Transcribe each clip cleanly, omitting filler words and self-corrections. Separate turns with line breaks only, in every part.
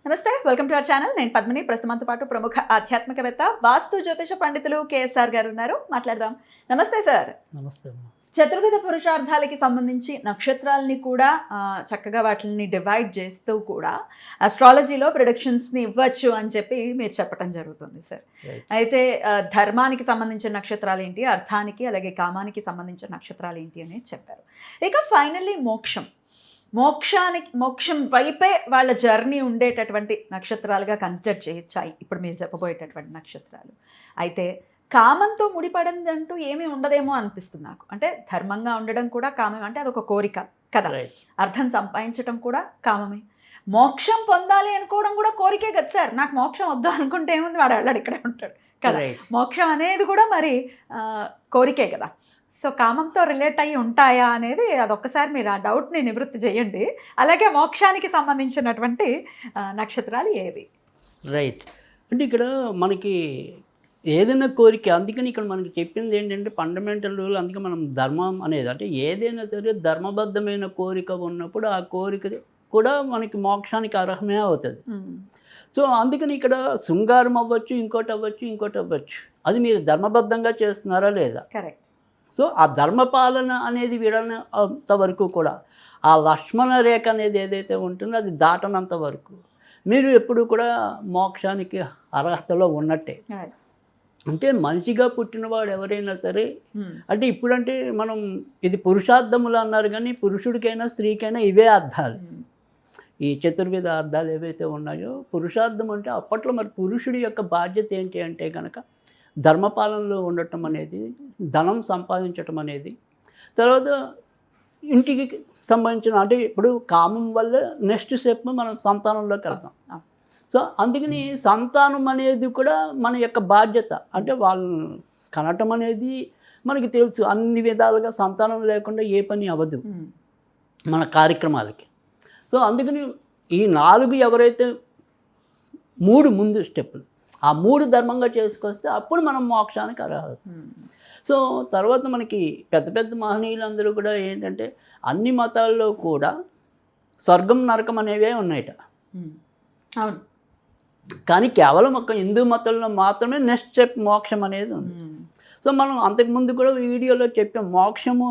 నమస్తే, welcome to our channel. నేను పద్మిని. ప్రస్తుతంతో పాటు ప్రముఖ ఆధ్యాత్మికవేత్త, వాస్తు జ్యోతిష పండితులు కేఎస్ఆర్ గారు ఉన్నారు. మాట్లాడదాం. నమస్తే సార్.
నమస్తే అమ్మా.
చతుర్విధ పురుషార్థాలకి సంబంధించి నక్షత్రాలని కూడా చక్కగా వాటిని డివైడ్ చేస్తూ కూడా అస్ట్రాలజీలో ప్రిడిక్షన్స్ని ఇవ్వచ్చు అని చెప్పి మీరు చెప్పడం జరుగుతుంది సార్. అయితే ధర్మానికి సంబంధించిన నక్షత్రాలు ఏంటి, అర్థానికి అలాగే కామానికి సంబంధించిన నక్షత్రాలు ఏంటి అనేది చెప్పారు. ఇక ఫైనల్లీ మోక్షం వైపే వాళ్ళ జర్నీ ఉండేటటువంటి నక్షత్రాలుగా కన్సిడర్ చేయొచ్చాయి ఇప్పుడు మీరు చెప్పబోయేటటువంటి నక్షత్రాలు. అయితే కామంతో ముడిపడింది అంటూ ఏమీ ఉండదేమో అనిపిస్తుంది నాకు. అంటే ధర్మంగా ఉండడం కూడా కామం, అంటే అదొక కోరిక కదా. అర్థం సంపాదించడం కూడా కామమే. మోక్షం పొందాలి అనుకోవడం కూడా కోరికే కదా సార్. నాకు మోక్షం వద్దు అనుకుంటే ఏముంది, వాడు వెళ్ళాడు, ఇక్కడే ఉంటాడు కదా. మోక్షం అనేది కూడా మరి కోరికే కదా. సో కామంతో రిలేట్ అయ్యి ఉంటాయా అనేది అదొక్కసారి మీరు ఆ డౌట్ని నివృత్తి చేయండి. అలాగే మోక్షానికి సంబంధించినటువంటి నక్షత్రాలు ఏవి?
రైట్. అంటే ఇక్కడ మనకి ఏదైనా కోరిక, అందుకని ఇక్కడ మనకి చెప్పింది ఏంటంటే ఫండమెంటల్ రూల్. అందుకే మనం ధర్మం అనేది, అంటే ఏదైనా సరే ధర్మబద్ధమైన కోరిక ఉన్నప్పుడు ఆ కోరిక కూడా మనకి మోక్షానికి అర్హమే అవుతుంది. సో అందుకని ఇక్కడ శృంగారం అవ్వచ్చు, ఇంకోటి అవ్వచ్చు. అది మీరు ధర్మబద్ధంగా చేస్తున్నారా లేదా.
కరెక్ట్.
సో ఆ ధర్మపాలన అనేది వీడనంత వరకు కూడా ఆ లక్ష్మణ రేఖ అనేది ఏదైతే ఉంటుందో అది దాటనంత వరకు మీరు ఎప్పుడు కూడా మోక్షానికి అర్హతలో ఉన్నట్టే. అంటే మనిషిగా పుట్టినవాడు ఎవరైనా సరే, అంటే ఇప్పుడంటే మనం ఇది పురుషార్థములు అన్నారు, కానీ పురుషుడికైనా స్త్రీకైనా ఇవే అర్థాలు. ఈ చతుర్విధ అర్థాలు ఏవైతే ఉన్నాయో పురుషార్థం అంటే అప్పట్లో మరి పురుషుడి యొక్క బాధ్యత ఏంటి అంటే కనుక ధర్మపాలనలో ఉండటం అనేది, ధనం సంపాదించటం అనేది, తర్వాత ఇంటికి సంబంధించిన, అంటే ఇప్పుడు కామం వల్ల నెక్స్ట్ స్టెప్ మనం సంతానంలోకి వెళ్తాం. సో అందుకని సంతానం అనేది కూడా మన యొక్క బాధ్యత. అంటే వాళ్ళని కనటం అనేది మనకి తెలుసు, అన్ని విధాలుగా సంతానం లేకుండా ఏ పని అవ్వదు మన కార్యక్రమాలకి. సో అందుకని ఈ 4 ఎవరైతే 3 ముందు స్టెప్పులు, ఆ 3 ధర్మంగా చేసుకొస్తే అప్పుడు మనం మోక్షానికి అర్హత. సో తర్వాత మనకి పెద్ద మహనీయులందరూ కూడా ఏంటంటే అన్ని మతాల్లో కూడా స్వర్గం నరకం అనేవే ఉన్నాయట.
అవును.
కానీ కేవలం ఒక హిందూ మతంలో మాత్రమే నెక్స్ట్ స్టెప్ మోక్షం అనేది ఉంది. సో మనం అంతకుముందు కూడా వీడియోలో చెప్పాం, మోక్షము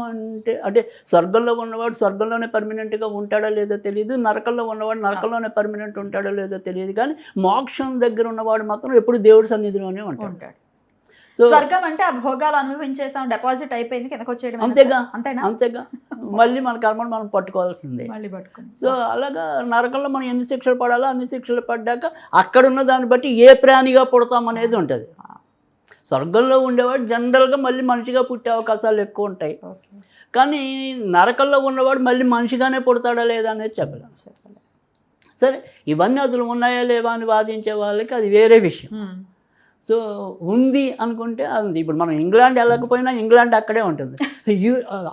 అంటే స్వర్గంలో ఉన్నవాడు స్వర్గంలోనే పర్మనెంట్గా ఉంటాడో లేదో తెలియదు, నరకంలో ఉన్నవాడు నరకంలోనే పర్మనెంట్ ఉంటాడో లేదో తెలియదు, కానీ మోక్షం దగ్గర ఉన్నవాడు మాత్రం ఎప్పుడు దేవుడి సన్నిధిలోనే ఉంటాడు.
సో స్వర్గం అంటే ఆ భోగాలు అనుభవించేసాం, డిపాజిట్ అయిపోయింది, కిందకు వచ్చేయడం.
అంతేగా మళ్ళీ మన కర్మను మనం పట్టుకోవాల్సిందే. సో అలాగా నరకంలో మనం ఎన్ని శిక్షలు పడాలో అన్ని శిక్షలు పడ్డాక అక్కడున్న దాన్ని బట్టి ఏ ప్రాణిగా పుడతాం అనేది ఉంటుంది. స్వర్గంలో ఉండేవాడు జనరల్గా మళ్ళీ మనిషిగా పుట్టే అవకాశాలు ఎక్కువ ఉంటాయి, కానీ నరకంలో ఉన్నవాడు మళ్ళీ మనిషిగానే పుడతాడా లేదా అనేది చెప్పలేం. సరే, ఇవన్నీ అసలు ఉన్నాయా లేవా అని వాదించే వాళ్ళకి అది వేరే విషయం. సో ఉంది అనుకుంటే అది, ఇప్పుడు మనం ఇంగ్లాండ్ వెళ్ళకపోయినా ఇంగ్లాండ్ అక్కడే ఉంటుంది,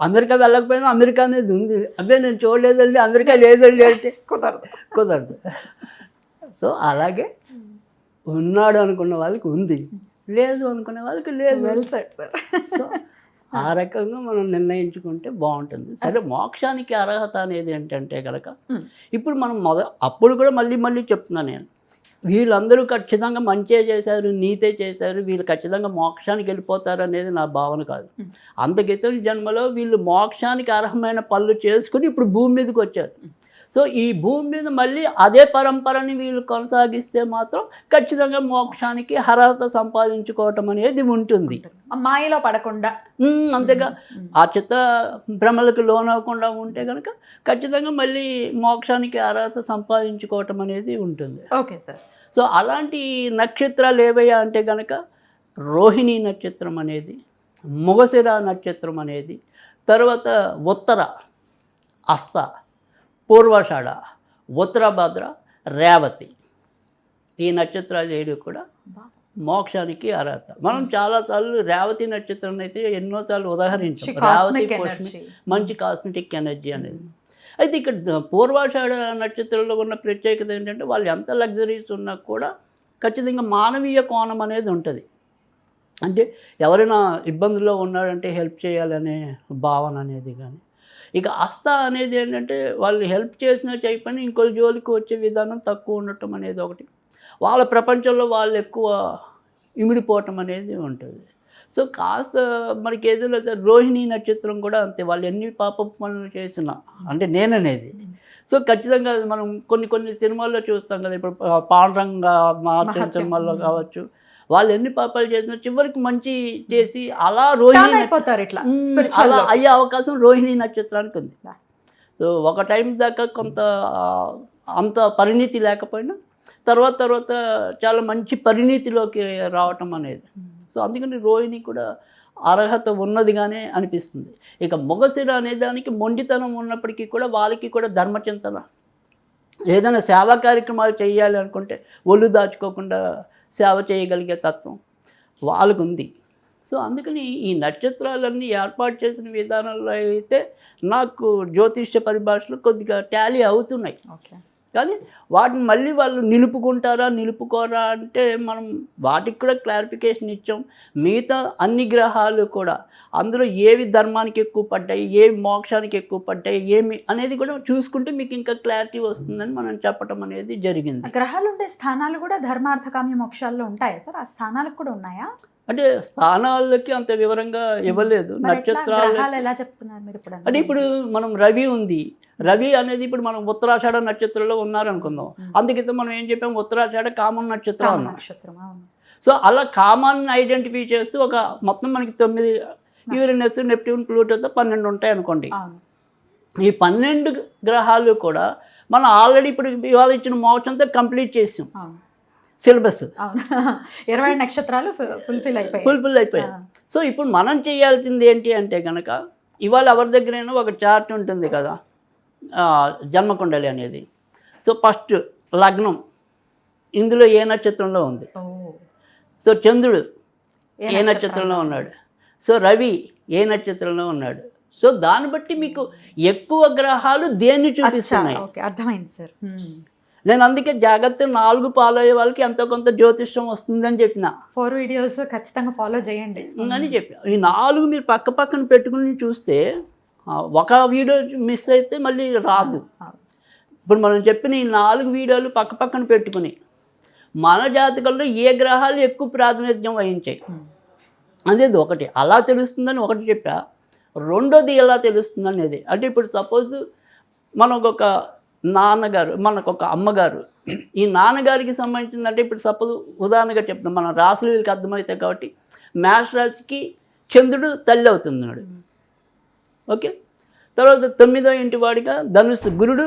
అమెరికా వెళ్ళకపోయినా అమెరికా అనేది ఉంది. అదే నేను చూడలేదండి, అమెరికా లేదండి అంటే కుదరదు. సో అలాగే ఉన్నాడు అనుకున్న వాళ్ళకి ఉంది, లేదు అనుకునే వాళ్ళకి లేదు. సో ఆ రకంగా మనం నిర్ణయించుకుంటే బాగుంటుంది. సరే, మోక్షానికి అర్హత అనేది ఏంటంటే కనుక ఇప్పుడు మనం అప్పుడు కూడా మళ్ళీ చెప్తున్నాను నేను, వీళ్ళందరూ ఖచ్చితంగా మంచే చేశారు, నీతే చేశారు, వీళ్ళు ఖచ్చితంగా మోక్షానికి వెళ్ళిపోతారు అనేది నా భావన కాదు. అంతకితం జన్మలో వీళ్ళు మోక్షానికి అర్హమైన పనులు చేసుకుని ఇప్పుడు భూమి మీదకి వచ్చారు. సో ఈ భూమి మీద మళ్ళీ అదే పరంపరని వీళ్ళు కొనసాగిస్తే మాత్రం ఖచ్చితంగా మోక్షానికి అర్హత సంపాదించుకోవటం అనేది ఉంటుంది,
మాయలో పడకుండా.
అంతేగా ఆ చిత్త భ్రమలకు లోనవ్వకుండా ఉంటే కనుక ఖచ్చితంగా మళ్ళీ మోక్షానికి అర్హత సంపాదించుకోవటం అనేది ఉంటుంది.
Okay sir.
సో అలాంటి నక్షత్రాలు ఏవయ్యా అంటే కనుక రోహిణి నక్షత్రం అనేది, మృగశిర నక్షత్రం అనేది, తర్వాత ఉత్తర, హస్త, పూర్వాషాఢ, ఉత్తరాభద్ర, రేవతి, ఈ నక్షత్రాలు 7 కూడా మోక్షానికి అర్హత. మనం చాలాసార్లు రేవతి నక్షత్రం అయితే ఎన్నోసార్లు ఉదాహరించాం. రేవతి మంచి కాస్మెటిక్ ఎనర్జీ అనేది. అయితే ఇక్కడ పూర్వాషాఢ నక్షత్రంలో ఉన్న ప్రత్యేకత ఏంటంటే వాళ్ళు ఎంత లగ్జరీస్ ఉన్నా కూడా ఖచ్చితంగా మానవీయ కోణం అనేది ఉంటుంది. అంటే ఎవరైనా ఇబ్బందుల్లో ఉన్నాడంటే హెల్ప్ చేయాలనే భావన అనేది కానీ, ఇక హస్త అనేది ఏంటంటే వాళ్ళు హెల్ప్ చేసినా చేయకపోయినా ఇంకొక జోలికి వచ్చే విధానం తక్కువ ఉండటం అనేది ఒకటి, వాళ్ళ ప్రపంచంలో వాళ్ళు ఎక్కువ ఇమిడిపోవటం అనేది ఉంటుంది. సో కాస్త మనకి ఏదైనా రోహిణి నక్షత్రం కూడా అంతే, వాళ్ళు ఎన్ని పాప పనులు చేసినా అంటే నేననేది. సో ఖచ్చితంగా అది మనం కొన్ని సినిమాల్లో చూస్తాం కదా, ఇప్పుడు పాండురంగ మహత్యం సినిమాల్లో కావచ్చు, వాళ్ళు ఎన్ని పాపాలు చేసినా చివరికి మంచి చేసి అలా రోహిణి అలా అయ్యే అవకాశం రోహిణి నక్షత్రానికి ఉంది. సో ఒక టైం దాకా కొంత అంత పరిణితి లేకపోయినా తర్వాత చాలా మంచి పరిణితిలోకి రావటం అనేది. సో అందుకని రోహిణి కూడా అర్హత ఉన్నదిగానే అనిపిస్తుంది. ఇక మొగశిర అనే దానికి మొండితనం ఉన్నప్పటికీ కూడా వాళ్ళకి కూడా ధర్మచింతన, ఏదైనా సేవా కార్యక్రమాలు చేయాలి అనుకుంటే ఒళ్ళు దాచుకోకుండా సేవ చేయగలిగే తత్వం వాళ్ళకు ఉంది. సో అందుకని ఈ నక్షత్రాలన్నీ ఏర్పాటు చేసిన విధానంలో అయితే నాకు జ్యోతిష్య పరిభాషలో కొద్దిగా టాలీ అవుతున్నాయి. కానీ వాటిని మళ్ళీ వాళ్ళు నిలుపుకోరా అంటే మనం వాటికి కూడా క్లారిఫికేషన్ ఇచ్చాం. మిగతా అన్ని గ్రహాలు కూడా అందులో ఏవి ధర్మానికి ఎక్కువ పడ్డాయి, ఏవి మోక్షానికి ఎక్కువ పడ్డాయి, ఏమి అనేది కూడా చూసుకుంటే మీకు ఇంకా క్లారిటీ వస్తుందని మనం చెప్పడం అనేది జరిగింది.
గ్రహాలు ఉండే స్థానాలు కూడా ధర్మార్థకామ్య మోక్షాల్లో ఉంటాయా సార్? ఆ స్థానాలకు కూడా ఉన్నాయా?
అంటే స్థానాలకి అంత వివరంగా ఇవ్వలేదు. నక్షత్రాలు
ఎలా చెప్తున్నారు మీరు ఇప్పుడు?
అంటే ఇప్పుడు మనం రవి ఉంది, రవి అనేది ఇప్పుడు మనం ఉత్తరాషాఢ నక్షత్రంలో ఉన్నారనుకుందాం. అందుకైతే మనం ఏం చెప్పాం, ఉత్తరాషాఢ కామన్ నక్షత్రం అన్నాం. సో అలా కామాన్ని ఐడెంటిఫై చేస్తూ ఒక మొత్తం మనకి 9 యూరేనస్, నెప్ట్యూన్, ప్లూటోతో 12 ఉంటాయి అనుకోండి. ఈ 12 గ్రహాలు కూడా మనం ఆల్రెడీ ఇప్పుడు ఇవాళ ఇచ్చిన మోక్షంతో కంప్లీట్ చేసాం సిలబస్.
20 నక్షత్రాలు ఫుల్ఫిల్
అయిపోయాయి. సో ఇప్పుడు మనం చేయాల్సింది ఏంటి అంటే కనుక, ఇవాళ ఎవరి దగ్గరైనా ఒక చార్ట్ ఉంటుంది కదా, జన్మకుండలి అనేది. సో ఫస్ట్ లగ్నం ఇందులో ఏ నక్షత్రంలో ఉంది, సో చంద్రుడు ఏ నక్షత్రంలో ఉన్నాడు, సో రవి ఏ నక్షత్రంలో ఉన్నాడు. సో దాన్ని బట్టి మీకు ఎక్కువ గ్రహాలు దేన్ని చూపిస్తున్నాయి.
అర్థమైంది సార్.
నేను అందుకే జాగ్రత్త 4 ఫాలో అయ్యే వాళ్ళకి ఎంతో కొంత జ్యోతిష్యం వస్తుందని చెప్పిన.
4 వీడియోస్ ఖచ్చితంగా ఫాలో చేయండి
అని చెప్పి ఈ 4 మీరు పక్కన పెట్టుకుని చూస్తే ఒక వీడియో మిస్ అయితే మళ్ళీ రాదు. ఇప్పుడు మనం చెప్పిన ఈ 4 వీడియోలు పక్కన పెట్టుకుని మన జాతకంలో ఏ గ్రహాలు ఎక్కువ ప్రాతినిధ్యం వహించాయి అనేది ఒకటి అలా తెలుస్తుందని ఒకటి చెప్పా. రెండోది ఎలా తెలుస్తుంది అనేది అంటే, ఇప్పుడు సపోజ్ మనకొక నాన్నగారు, మనకొక అమ్మగారు, ఈ నాన్నగారికి సంబంధించిందంటే ఇప్పుడు సపోజ్ ఉదాహరణగా చెప్తాం, మన రాశులు వీళ్ళకి అర్థమవుతాయి కాబట్టి మేష రాశికి చంద్రుడు తల్లి అవుతున్నాడు. ఓకే, తర్వాత 9వ ఇంటి వాడిగా ధనుసు గురుడు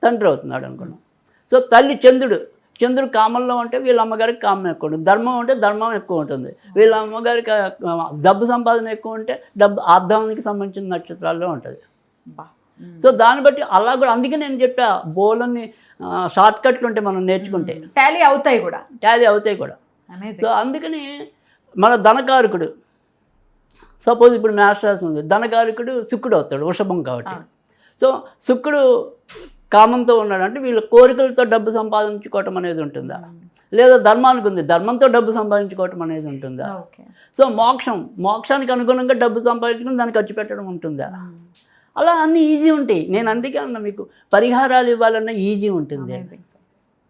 తండ్రి అవుతున్నాడు అనుకున్నాం. సో తల్లి చంద్రుడు కామంలో ఉంటే వీళ్ళ అమ్మగారికి కామం ఎక్కువ ఉంటుంది, ధర్మం ఉంటే ధర్మం ఎక్కువ ఉంటుంది, వీళ్ళ అమ్మగారికి డబ్బు సంపాదన ఎక్కువ ఉంటే డబ్బు ఆర్ధానికి సంబంధించిన నక్షత్రాల్లో ఉంటుంది. సో దాన్ని బట్టి అలా కూడా అందుకే నేను చెప్పా, బోలన్ని షార్ట్ కట్లు ఉంటే మనం నేర్చుకుంటే
టాలీ అవుతాయి కూడా.
సో అందుకని మన ధనకారకుడు సపోజ్ ఇప్పుడు మేష రాశి ఉంది, ధనకారకుడు శుక్రుడు అవుతాడు వృషభం కాబట్టి. సో శుక్రుడు కామంతో ఉన్నాడు అంటే వీళ్ళ కోరికలతో డబ్బు సంపాదించుకోవటం అనేది ఉంటుందా, లేదా ధర్మానికి ఉంది ధర్మంతో డబ్బు సంపాదించుకోవటం అనేది ఉంటుందా. సో మోక్షానికి అనుగుణంగా డబ్బు సంపాదించుకుని దాన్ని ఖర్చు పెట్టడం ఉంటుందా, అలా అన్నీ ఈజీ ఉంటాయి. నేను అందుకే అన్నా మీకు పరిహారాలు ఇవ్వాలన్నా ఈజీ ఉంటుంది.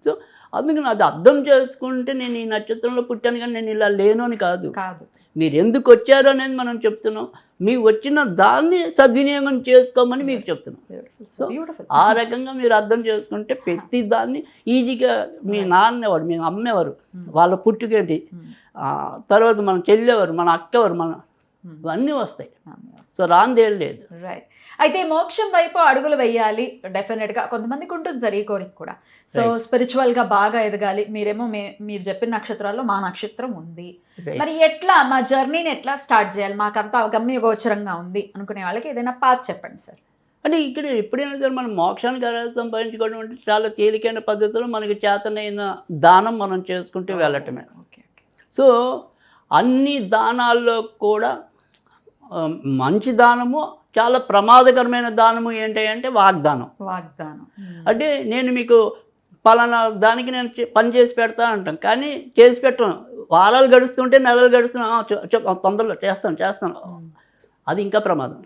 సో అందుకని అది అర్థం చేసుకుంటే నేను ఈ నక్షత్రంలో పుట్టాను కానీ నేను ఇలా లేను అని కాదు, మీరు ఎందుకు వచ్చారు అనేది మనం చెప్తున్నాం, మీకు వచ్చిన దాన్ని సద్వినియోగం చేసుకోమని మీకు చెప్తున్నాం. సో ఆ రకంగా మీరు అర్థం చేసుకుంటే ప్రతి దాన్ని ఈజీగా మీ నాన్నెవరు, మీ అమ్మేవారు, వాళ్ళ పుట్టుకేంటి, తర్వాత మన చెల్లెవారు, మన అక్కవారు, మన ఇవన్నీ వస్తాయి. సో రాందేం లేదు.
రైట్. అయితే మోక్షం వైపు అడుగులు వేయాలి డెఫినెట్గా, కొంతమందికి ఉంటుంది సార్ ఈ కోరిక కూడా. సో స్పిరిచువల్గా బాగా ఎదగాలి, మీరేమో మీరు చెప్పిన నక్షత్రాల్లో మా నక్షత్రం ఉంది, మరి ఎట్లా మా జర్నీని ఎట్లా స్టార్ట్ చేయాలి, మాకంతా గమ్య గోచరంగా ఉంది అనుకునే వాళ్ళకి ఏదైనా పాత్ చెప్పండి సార్.
అంటే ఇక్కడ ఎప్పుడైనా సరే మనం మోక్షానికి అర్హత సంపాదించుకోవడం అంటే చాలా తేలికైన పద్ధతిలో మనకి చేతనైన దానం మనం చేసుకుంటూ వెళ్ళటమే. సో అన్ని దానాల్లో కూడా మంచి దానము, చాలా ప్రమాదకరమైన దానము ఏంటి అంటే వాగ్దానం. అంటే నేను మీకు పలానా దానికి నేను పని చేసి పెడతా అంటాం, కానీ చేసి పెట్టాను, వారాలు గడుస్తుంటే నెలలు గడుస్తున్నా తొందరలో చేస్తాను, అది ఇంకా ప్రమాదం.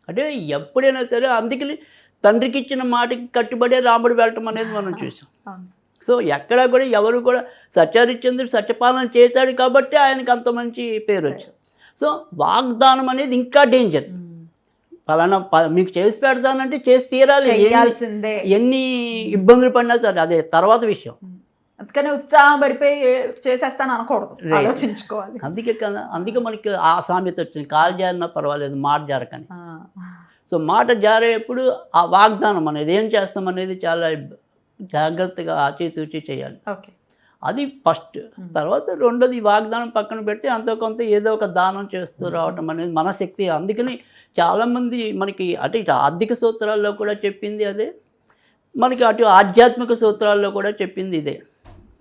అంటే ఎప్పుడైనా సరే అందుకని తండ్రికి ఇచ్చిన మాటకి కట్టుబడే రాముడు వెళ్ళటం అనేది మనం చూసాం.
అవును సార్.
సో ఎక్కడ కూడా ఎవరు కూడా సత్యహరిశ్చంద్రుడు సత్యపాలన చేశాడు కాబట్టి ఆయనకి అంత మంచి పేరు వచ్చింది. సో వాగ్దానం అనేది ఇంకా డేంజర్. పలానా మీకు చేసి పెడతానంటే చేసి తీరాలి,
చేయాల్సిందే.
ఎన్ని ఇబ్బందులు పడినా సరే అదే తర్వాత విషయం.
అందుకని ఉత్సాహం పడిపోయి చేసేస్తాను అనకూడదు, ఆలోచించుకోవాలి.
అందుకే మనకి ఆ సామెత వచ్చింది, కాలు జారినా పర్వాలేదు మాట జారకని. సో మాట జారేప్పుడు ఆ వాగ్దానం అనేది ఏం చేస్తాం అనేది చాలా జాగ్రత్తగా ఆచితూచి చేయాలి.
ఓకే,
అది ఫస్ట్. తర్వాత రెండోది వాగ్దానం పక్కన పెడితే అంతో కొంత ఏదో ఒక దానం చేస్తూ రావటం అనేది మన శక్తి. అందుకని చాలామంది మనకి అటు ఇటు ఆర్థిక సూత్రాల్లో కూడా చెప్పింది అదే, మనకి అటు ఆధ్యాత్మిక సూత్రాల్లో కూడా చెప్పింది ఇదే.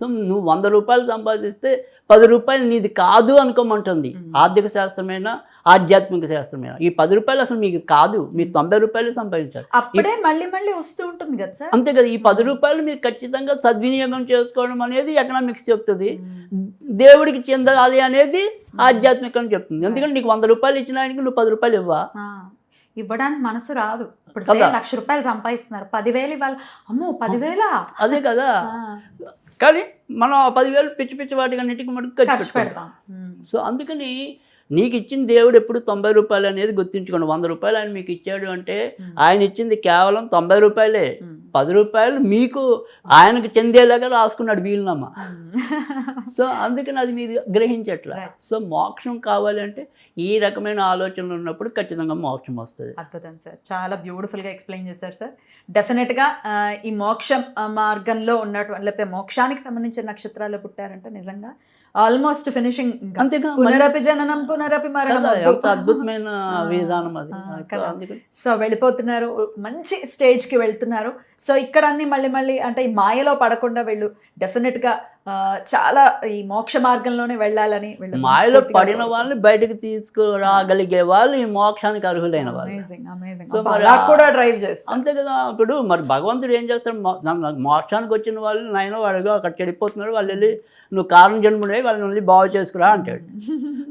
సో నువ్వు 100 రూపాయలు సంపాదిస్తే 10 రూపాయలు నీది కాదు అనుకోమంటుంది ఆర్థిక శాస్త్రమైనా ఆధ్యాత్మిక శాస్త్రమైనా. ఈ 10 రూపాయలు అసలు మీకు కాదు, మీరు 90 రూపాయలు సంపాదించాలి.
అప్పుడే మళ్ళీ మళ్ళీ వస్తూ ఉంటుంది కదా సార్.
అంతే కదా, ఈ 10 రూపాయలు మీరు ఖచ్చితంగా సద్వినియోగం చేసుకోవడం అనేది ఎకనామిక్స్ చెప్తుంది, దేవుడికి చెందాలి అనేది ఆధ్యాత్మికం చెప్తుంది. ఎందుకంటే నీకు 100 రూపాయలు ఇచ్చిన ఆయనకి నువ్వు 10 రూపాయలు
ఇవ్వడానికి మనసు రాదు. ఇప్పుడు 1,00,000 రూపాయలు సంపాదిస్తున్నారు, 10,000 ఇవ్వాలి, అమ్మో 10,000.
అదే కదా, కానీ మనం ఆ 10,000 పిచ్చి పిచ్చి వాటికన్నిటికీ మనకు ఖర్చు పెడతాం. సో అందుకని నీకు ఇచ్చిన దేవుడు ఎప్పుడు 90 రూపాయలు అనేది గుర్తుంచుకోండి. 100 రూపాయలు ఆయన మీకు ఇచ్చాడు అంటే ఆయన ఇచ్చింది కేవలం 90 రూపాయలే. 10 రూపాయలు మీకు ఆయనకు చెందేలాగా రాసుకున్నాడు వీలునామా. సో అందుకని అది మీరు గ్రహించట్లా. సో మోక్షం కావాలి అంటే ఈ రకమైన ఆలోచనలు ఉన్నప్పుడు ఖచ్చితంగా మోక్షం వస్తుంది.
అద్భుతం సార్, చాలా బ్యూటిఫుల్గా ఎక్స్ప్లెయిన్ చేశారు సార్. డెఫినెట్గా ఈ మోక్షం మార్గంలో ఉన్నటువంటి లేకపోతే మోక్షానికి సంబంధించిన నక్షత్రాలు పుట్టారంటే నిజంగా ఆల్మోస్ట్ ఫినిషింగ్.
అంతేగా,
పునరపి జననం పునరపి మరణం,
ఎంత అద్భుతమైన విధానం అది.
సో వెళ్ళిపోతున్నారు, మంచి స్టేజ్కి వెళ్తున్నారు. సో ఇక్కడ అన్ని మళ్ళీ మళ్ళీ అంటే ఈ మాయలో పడకుండా వెళ్ళు డెఫినెట్గా చాలా ఈ మోక్ష మార్గంలోనే వెళ్ళాలని.
మాయలో పడిన వాళ్ళని బయటకు తీసుకురాగలిగే వాళ్ళు ఈ మోక్షానికి అర్హులైన వాళ్ళు.
సో కూడా డ్రైవ్ చేస్తారు.
అంతే కదా, ఇప్పుడు మరి భగవంతుడు ఏం చేస్తాడు, మోక్షానికి వచ్చిన వాళ్ళు నాయన వాడుగా అక్కడ చెడిపోతున్నాడు, వాళ్ళు వెళ్ళి నువ్వు కారణ జన్ముడే వాళ్ళని వెళ్ళి బాగు చేసుకురా అంటాడు.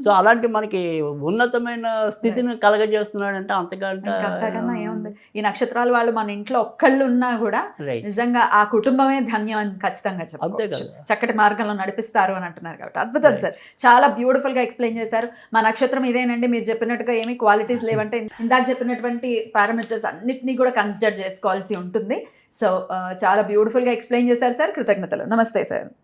సో అలాంటి మనకి ఉన్నతమైన స్థితిని కలగజేస్తున్నాడు అంటే అంతకన్నా
ఏముంది. ఈ నక్షత్రాలు వాళ్ళు మన ఇంట్లో ఒక్కళ్ళు ఉన్నా కూడా నిజంగా ఆ కుటుంబమే ధన్యం అని ఖచ్చితంగా చెప్పాలి. చక్కటి మార్గంలో నడిపిస్తారు అని అంటున్నారు కాబట్టి అద్భుతం సార్, చాలా బ్యూటిఫుల్ గా ఎక్స్ప్లెయిన్ చేశారు. మా నక్షత్రం ఇదేనండి, మీరు చెప్పినట్టుగా ఏమి క్వాలిటీస్ లేవంటే ఇందాక చెప్పినటువంటి పారామీటర్స్ అన్నిటినీ కూడా కన్సిడర్ చేసుకోవాల్సి ఉంటుంది. సో చాలా బ్యూటిఫుల్ గా ఎక్స్ప్లెయిన్ చేశారు సార్, కృతజ్ఞతలు. నమస్తే సార్.